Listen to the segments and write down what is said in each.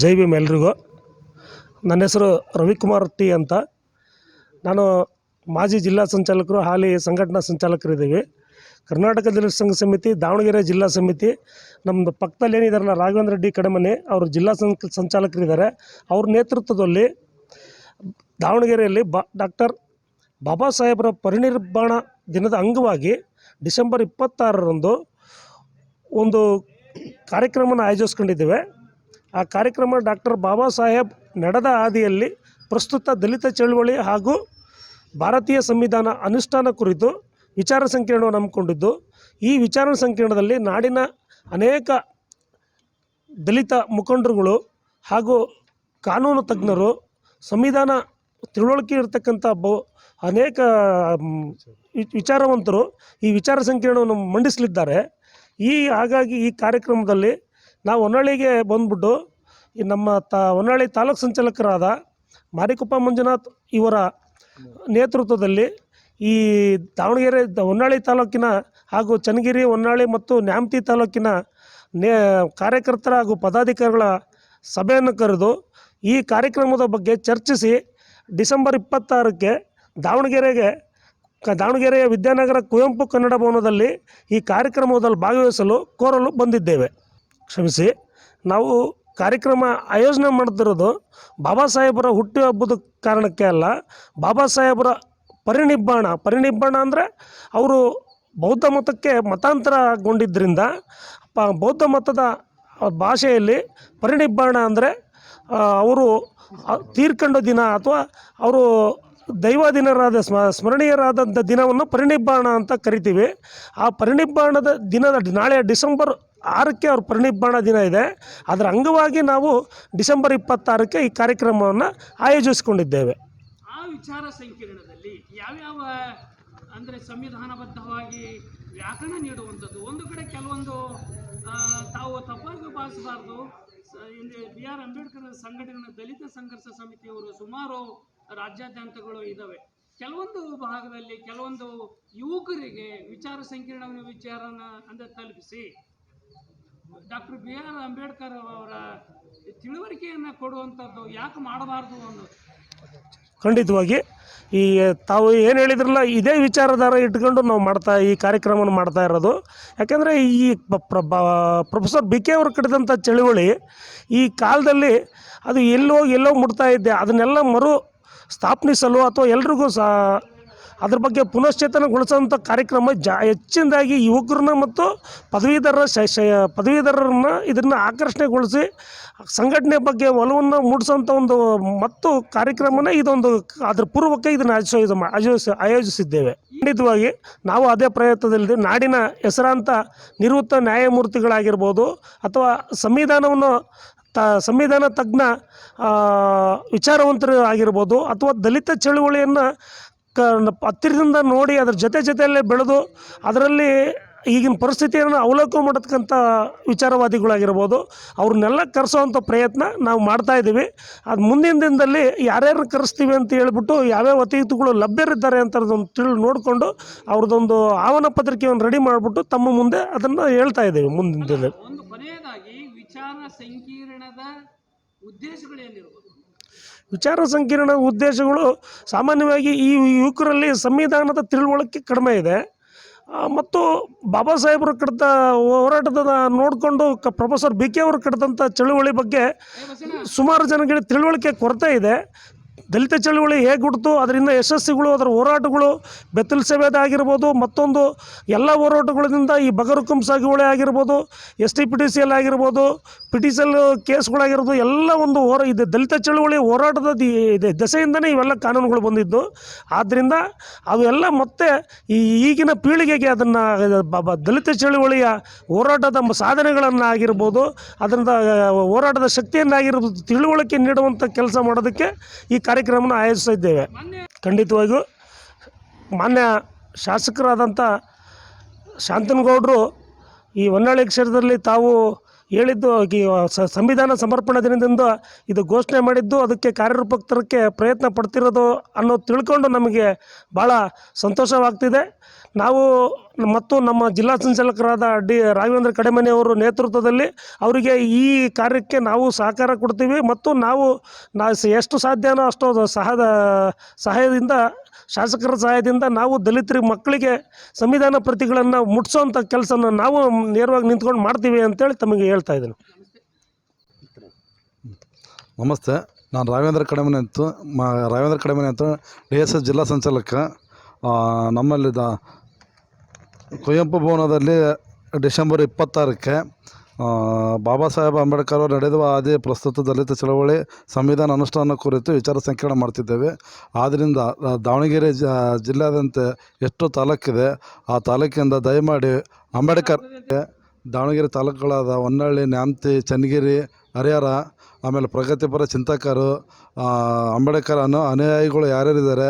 ಜೈ ಭೀಮ್ ಎಲ್ರಿಗೂ. ನನ್ನ ಹೆಸರು ರವಿಕುಮಾರ್ ಟಿ ಅಂತ. ನಾನು ಮಾಜಿ ಜಿಲ್ಲಾ ಸಂಚಾಲಕರು, ಹಾಲಿ ಸಂಘಟನಾ ಸಂಚಾಲಕರಿದ್ದೀವಿ. ಕರ್ನಾಟಕ ದಲಿತ ಸಂಘ ಸಮಿತಿ ದಾವಣಗೆರೆ ಜಿಲ್ಲಾ ಸಮಿತಿ. ನಮ್ಮದು ಪಕ್ಕದಲ್ಲಿ ಏನಿದಾರಲ್ಲ ರಾಘವೇಂದ್ರ ಡಿ ಕಡಮನೆ, ಅವರು ಜಿಲ್ಲಾ ಸಂಚಾಲಕರಿದ್ದಾರೆ. ಅವ್ರ ನೇತೃತ್ವದಲ್ಲಿ ದಾವಣಗೆರೆಯಲ್ಲಿ ಡಾಕ್ಟರ್ ಬಾಬಾ ಸಾಹೇಬರ ಪರಿನಿರ್ವಾಣ ದಿನದ ಅಂಗವಾಗಿ ಡಿಸೆಂಬರ್ 26ರಂದು ಒಂದು ಕಾರ್ಯಕ್ರಮನ ಆಯೋಜಿಸ್ಕೊಂಡಿದ್ದೇವೆ. ಆ ಕಾರ್ಯಕ್ರಮ ಡಾಕ್ಟರ್ ಬಾಬಾ ಸಾಹೇಬ್ ನಡೆದ ಹಾದಿಯಲ್ಲಿ ಪ್ರಸ್ತುತ ದಲಿತ ಚಳವಳಿ ಹಾಗೂ ಭಾರತೀಯ ಸಂವಿಧಾನ ಅನುಷ್ಠಾನ ಕುರಿತು ವಿಚಾರ ಸಂಕಿರಣವನ್ನು ಹಮ್ಮಿಕೊಂಡಿದ್ದು, ಈ ವಿಚಾರ ಸಂಕಿರಣದಲ್ಲಿ ನಾಡಿನ ಅನೇಕ ದಲಿತ ಮುಖಂಡರುಗಳು ಹಾಗೂ ಕಾನೂನು ತಜ್ಞರು, ಸಂವಿಧಾನ ತಿಳುವಳಿಕೆ ಇರತಕ್ಕಂಥ ಅನೇಕ ವಿಚಾರವಂತರು ಈ ವಿಚಾರ ಸಂಕಿರಣವನ್ನು ಮಂಡಿಸಲಿದ್ದಾರೆ. ಹಾಗಾಗಿ ಈ ಕಾರ್ಯಕ್ರಮದಲ್ಲಿ ನಾವು ಹೊನ್ನಾಳಿಗೆ ಬಂದ್ಬಿಟ್ಟು ನಮ್ಮ ಹೊನ್ನಾಳಿ ತಾಲೂಕು ಸಂಚಾಲಕರಾದ ಮಾರಿಕೊಪ್ಪ ಮಂಜುನಾಥ್ ಇವರ ನೇತೃತ್ವದಲ್ಲಿ ಈ ದಾವಣಗೆರೆ ಹೊನ್ನಾಳಿ ತಾಲೂಕಿನ ಹಾಗೂ ಚನ್ನಗಿರಿ, ಹೊನ್ನಾಳಿ ಮತ್ತು ನ್ಯಾಮತಿ ತಾಲೂಕಿನ ಕಾರ್ಯಕರ್ತರ ಹಾಗೂ ಪದಾಧಿಕಾರಿಗಳ ಸಭೆಯನ್ನು ಕರೆದು ಈ ಕಾರ್ಯಕ್ರಮದ ಬಗ್ಗೆ ಚರ್ಚಿಸಿ ಡಿಸೆಂಬರ್ 26ಕ್ಕೆ ದಾವಣಗೆರೆಯ ವಿದ್ಯಾನಗರ ಕುವೆಂಪು ಕನ್ನಡ ಭವನದಲ್ಲಿ ಈ ಕಾರ್ಯಕ್ರಮದಲ್ಲಿ ಭಾಗವಹಿಸಲು ಕೋರಲು ಬಂದಿದ್ದೇವೆ. ಕ್ಷಮಿಸಿ. ನಾವು ಕಾರ್ಯಕ್ರಮ ಆಯೋಜನೆ ಮಾಡ್ತಿರೋದು ಬಾಬಾ ಸಾಹೇಬರ ಹುಟ್ಟುಹಬ್ಬದ ಕಾರಣಕ್ಕೆ ಅಲ್ಲ, ಬಾಬಾ ಸಾಹೇಬರ ಪರಿನಿಬ್ಬಾಣ ಅಂದರೆ ಅವರು ಬೌದ್ಧ ಮತಕ್ಕೆ ಮತಾಂತರಗೊಂಡಿದ್ದರಿಂದ ಬೌದ್ಧ ಮತದ ಭಾಷೆಯಲ್ಲಿ ಪರಿನಿಬ್ಬಾಣ ಅಂದರೆ ಅವರು ತೀರ್ಕೊಂಡ ದಿನ ಅಥವಾ ಅವರು ದೈವಾಧೀನರಾದ ಸ್ಮರಣೀಯರಾದಂಥ ದಿನವನ್ನು ಪರಿನಿಬ್ಬಾಣ ಅಂತ ಕರಿತೀವಿ. ಆ ಪರಿನಿಬ್ಬಾಣದ ದಿನದ ನಾಳೆ ಡಿಸೆಂಬರ್ 6ಕ್ಕೆ ಅವ್ರ ಪರಿನಿಬ್ಬಾಣ ದಿನ ಇದೆ. ಅದರ ಅಂಗವಾಗಿ ನಾವು ಡಿಸೆಂಬರ್ 26ಕ್ಕೆ ಈ ಕಾರ್ಯಕ್ರಮವನ್ನು ಆಯೋಜಿಸಿಕೊಂಡಿದ್ದೇವೆ. ಆ ವಿಚಾರ ಸಂಕಿರಣದಲ್ಲಿ ಯಾವ್ಯಾವ ಅಂದರೆ ಸಂವಿಧಾನಬದ್ಧವಾಗಿ ವ್ಯಾಕರಣ ನೀಡುವಂಥದ್ದು, ಒಂದು ಕಡೆ ಕೆಲವೊಂದು ತಾವು ತಪ್ಪಾಗಿ ಭಾವಿಸಬಾರ್ದು. ಬಿ ಆರ್ ಅಂಬೇಡ್ಕರ್ ಸಂಘಟನೆ ದಲಿತ ಸಂಘರ್ಷ ಸಮಿತಿಯವರು ಸುಮಾರು ರಾಜ್ಯಾದ್ಯಂತಗಳು ಇದ್ದಾವೆ. ಕೆಲವೊಂದು ಭಾಗದಲ್ಲಿ ಕೆಲವೊಂದು ಯುವಕರಿಗೆ ವಿಚಾರ ವಿಚಾರನ ಅಂದರೆ ತಲುಪಿಸಿ ಡಾಕ್ಟರ್ ಬಿ ಆರ್ ಅಂಬೇಡ್ಕರ್ ಅವರ ತಿಳುವಳಿಕೆಯನ್ನು ಕೊಡುವಂಥದ್ದು ಯಾಕೆ ಮಾಡಬಾರ್ದು ಅನ್ನೋದು. ಖಂಡಿತವಾಗಿ ಈ ತಾವು ಏನು ಹೇಳಿದ್ರಲ್ಲ, ಇದೇ ವಿಚಾರಧಾರ ಇಟ್ಕೊಂಡು ನಾವು ಈ ಕಾರ್ಯಕ್ರಮವನ್ನು ಮಾಡ್ತಾ ಇರೋದು. ಯಾಕೆಂದರೆ ಈ ಪ್ರೊಫೆಸರ್ ಬಿ ಕೆ ಅವರು ಕಟ್ಟಿದಂಥ ಚಳುವಳಿ ಈ ಕಾಲದಲ್ಲಿ ಅದು ಎಲ್ಲೋ ಮುಟ್ತಾ ಇದ್ದೆ. ಅದನ್ನೆಲ್ಲ ಸ್ಥಾಪನಿಸಲು ಅಥವಾ ಎಲ್ರಿಗೂ ಅದ್ರ ಬಗ್ಗೆ ಪುನಶ್ಚೇತನಗೊಳಿಸೋಂಥ ಕಾರ್ಯಕ್ರಮ ಹೆಚ್ಚಿನದಾಗಿ ಯುವಕರನ್ನ ಮತ್ತು ಪದವೀಧರರನ್ನ ಇದನ್ನು ಆಕರ್ಷಣೆಗೊಳಿಸಿ ಸಂಘಟನೆ ಬಗ್ಗೆ ಒಲವನ್ನು ಮೂಡಿಸೋಂಥ ಒಂದು ಮತ್ತು ಕಾರ್ಯಕ್ರಮನ ಇದೊಂದು ಅದ್ರ ಪೂರ್ವಕ್ಕೆ ಇದನ್ನು ಆಯೋಜಿಸಿದ್ದೇವೆ. ಖಂಡಿತವಾಗಿ ನಾವು ಅದೇ ಪ್ರಯತ್ನದಲ್ಲಿ ನಾಡಿನ ಹೆಸರಾಂತ ನಿವೃತ್ತ ನ್ಯಾಯಮೂರ್ತಿಗಳಾಗಿರ್ಬೋದು ಅಥವಾ ಸಂವಿಧಾನ ತಜ್ಞ ವಿಚಾರವಂತರು ಆಗಿರ್ಬೋದು ಅಥವಾ ದಲಿತ ಚಳುವಳಿಯನ್ನು ಹತ್ತಿರದಿಂದ ನೋಡಿ ಅದರ ಜೊತೆಯಲ್ಲೇ ಬೆಳೆದು ಅದರಲ್ಲಿ ಈಗಿನ ಪರಿಸ್ಥಿತಿಯನ್ನು ಅವಲೋಕನ ಮಾಡತಕ್ಕಂಥ ವಿಚಾರವಾದಿಗಳಾಗಿರ್ಬೋದು, ಅವ್ರನ್ನೆಲ್ಲ ಕರೆಸೋವಂಥ ಪ್ರಯತ್ನ ನಾವು ಮಾಡ್ತಾಯಿದ್ದೀವಿ. ಅದು ಮುಂದಿನ ದಿನದಲ್ಲಿ ಯಾರ್ಯಾರು ಕರೆಸ್ತೀವಿ ಅಂತ ಹೇಳ್ಬಿಟ್ಟು ಯಾವ್ಯಾವ ಅತಿಥಿಗಳು ಲಭ್ಯರಿದ್ದಾರೆ ಅಂತ ನೋಡಿಕೊಂಡು ಅವ್ರದ್ದೊಂದು ಆಹ್ವಾನ ಪತ್ರಿಕೆಯನ್ನು ರೆಡಿ ಮಾಡಿಬಿಟ್ಟು ತಮ್ಮ ಮುಂದೆ ಅದನ್ನು ಹೇಳ್ತಾ ಇದ್ದೀವಿ. ಮುಂದಿನ ದಿನದಲ್ಲಿ ಒಂದು ಕೊನೆಯದಾಗಿ ವಿಚಾರ ಸಂಕಿರಣದ ಉದ್ದೇಶಗಳೇನಿರ್ಬೋದು? ವಿಚಾರ ಸಂಕಿರಣ ಉದ್ದೇಶಗಳು ಸಾಮಾನ್ಯವಾಗಿ ಈ ಯುವಕರಲ್ಲಿ ಸಂವಿಧಾನದ ತಿಳುವಳಿಕೆ ಕಡಿಮೆ ಇದೆ ಮತ್ತು ಬಾಬಾ ಸಾಹೇಬರು ಕಟ್ಟಿದ ಹೋರಾಟದ ನೋಡಿಕೊಂಡು ಪ್ರೊಫೆಸರ್ ಬಿ ಕೆ ಅವರು ಕಟ್ಟಿದಂಥ ಚಳುವಳಿ ಬಗ್ಗೆ ಸುಮಾರು ಜನಗಳಿಗೆ ತಿಳುವಳಿಕೆ ಕೊರತೆ ಇದೆ. ದಲಿತ ಚಳುವಳಿ ಹೇಗೆ ಹುಟ್ಟಿತು, ಅದರಿಂದ ಯಶಸ್ಸುಗಳು, ಅದರ ಹೋರಾಟಗಳು, ಬೆತ್ತಲ್ ಸಭೆದ ಆಗಿರ್ಬೋದು, ಮತ್ತೊಂದು ಎಲ್ಲ ಹೋರಾಟಗಳಿಂದ ಈ ಬಗರುಕುಂ ಸಾಗುವಳಿ ಆಗಿರ್ಬೋದು, STPTCL ಆಗಿರ್ಬೋದು, PTCL ಕೇಸ್ಗಳಾಗಿರ್ಬೋದು, ಎಲ್ಲ ಒಂದು ಇದು ದಲಿತ ಚಳುವಳಿ ಹೋರಾಟದ ದೆಸೆಯಿಂದನೇ ಇವೆಲ್ಲ ಕಾನೂನುಗಳು ಬಂದಿದ್ದು. ಆದ್ದರಿಂದ ಅವೆಲ್ಲ ಮತ್ತೆ ಈಗಿನ ಪೀಳಿಗೆಗೆ ಅದನ್ನು ದಲಿತ ಚಳುವಳಿಯ ಹೋರಾಟದ ಸಾಧನೆಗಳನ್ನು ಆಗಿರ್ಬೋದು, ಅದರಿಂದ ಹೋರಾಟದ ಶಕ್ತಿಯನ್ನಾಗಿರ್ಬೋದು ತಿಳುವಳಿಕೆ ನೀಡುವಂಥ ಕೆಲಸ ಮಾಡೋದಕ್ಕೆ ಈ ಕಾರ್ಯಕ್ರಮನ ಆಯೋಜಿಸಿದ್ದೇವೆ. ಖಂಡಿತವಾಗಿಯೂ ಮಾನ್ಯ ಶಾಸಕರಾದಂಥ ಶಾಂತನಗೌಡರು ಈ ಹೊನ್ನಾಳಿ ಕ್ಷೇತ್ರದಲ್ಲಿ ತಾವು ಹೇಳಿದ್ದು ಸಂವಿಧಾನ ಸಮರ್ಪಣಾ ದಿನದಿಂದ ಇದು ಘೋಷಣೆ ಮಾಡಿದ್ದು ಅದಕ್ಕೆ ಕಾರ್ಯರೂಪಕ್ಕೆ ತರೋಕ್ಕೆ ಪ್ರಯತ್ನ ಪಡ್ತಿರೋದು ಅನ್ನೋದು ತಿಳ್ಕೊಂಡು ನಮಗೆ ಭಾಳ ಸಂತೋಷವಾಗ್ತಿದೆ. ನಾವು ಮತ್ತು ನಮ್ಮ ಜಿಲ್ಲಾ ಸಂಚಾಲಕರಾದ ರಾಘವೇಂದ್ರ ಕಡೆಮನೆಯವರು ನೇತೃತ್ವದಲ್ಲಿ ಅವರಿಗೆ ಈ ಕಾರ್ಯಕ್ಕೆ ನಾವು ಸಹಕಾರ ಕೊಡ್ತೀವಿ ಮತ್ತು ನಾವು ಎಷ್ಟು ಸಾಧ್ಯನೋ ಅಷ್ಟು ಸಹಾಯದಿಂದ ಶಾಸಕರ ಸಹಾಯದಿಂದ ನಾವು ದಲಿತರಿಗೆ ಮಕ್ಕಳಿಗೆ ಸಂವಿಧಾನ ಪ್ರತಿಗಳನ್ನು ಮುಟ್ಸೋಂಥ ಕೆಲಸನ ನಾವು ನೇರವಾಗಿ ನಿಂತ್ಕೊಂಡು ಮಾಡ್ತೀವಿ ಅಂತೇಳಿ ತಮಗೆ ಹೇಳ್ತಾ ಇದ್ದೀನಿ. ನಮಸ್ತೆ, ನಾನು ರಾಘವೇಂದ್ರ ಕಡೆಮನೆ ಅಂತ DSS ಜಿಲ್ಲಾ ಸಂಚಾಲಕ. ನಮ್ಮಲ್ಲಿ ಕುವೆಂಪು ಭವನದಲ್ಲಿ ಡಿಸೆಂಬರ್ 26ಕ್ಕೆ ಬಾಬಾ ಸಾಹೇಬ್ ಅಂಬೇಡ್ಕರ್ ಅವರು ನಡೆದ ಹಾದಿ ಪ್ರಸ್ತುತ ದಲಿತ ಚಳವಳಿ ಸಂವಿಧಾನ ಅನುಷ್ಠಾನ ಕುರಿತು ವಿಚಾರ ಸಂಕಿರಣ ಮಾಡ್ತಿದ್ದೇವೆ. ಆದ್ದರಿಂದ ದಾವಣಗೆರೆ ಜಿಲ್ಲೆಯಾದ್ಯಂತ ಎಷ್ಟು ತಾಲೂಕಿದೆ ಆ ತಾಲೂಕಿಂದ ದಯಮಾಡಿ ಅಂಬೇಡ್ಕರ್ ದಾವಣಗೆರೆ ತಾಲೂಕುಗಳಾದ ಹೊನ್ನಳ್ಳಿ, ನ್ಯಾಮತಿ, ಚನ್ನಗಿರಿ, ಹರಿಹರ, ಆಮೇಲೆ ಪ್ರಗತಿಪರ ಚಿಂತಕರು, ಅಂಬೇಡ್ಕರ್ ಅನುಯಾಯಿಗಳು ಯಾರ್ಯಾರಿದ್ದಾರೆ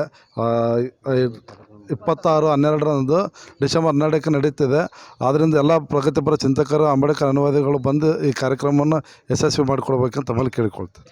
26/12 ಡಿಸೆಂಬರ್ 12ಕ್ಕೆ ನಡೀತಿದೆ. ಆದ್ದರಿಂದ ಎಲ್ಲ ಪ್ರಗತಿಪರ ಚಿಂತಕರು, ಅಂಬೇಡ್ಕರ್ ಅನುವಾದಿಗಳು ಬಂದು ಈ ಕಾರ್ಯಕ್ರಮವನ್ನು ಯಶಸ್ವಿ ಮಾಡಿಕೊಡ್ಬೇಕಂತ ತಮ್ಮಲ್ಲಿ ಕೇಳಿಕೊಳ್ತೇವೆ.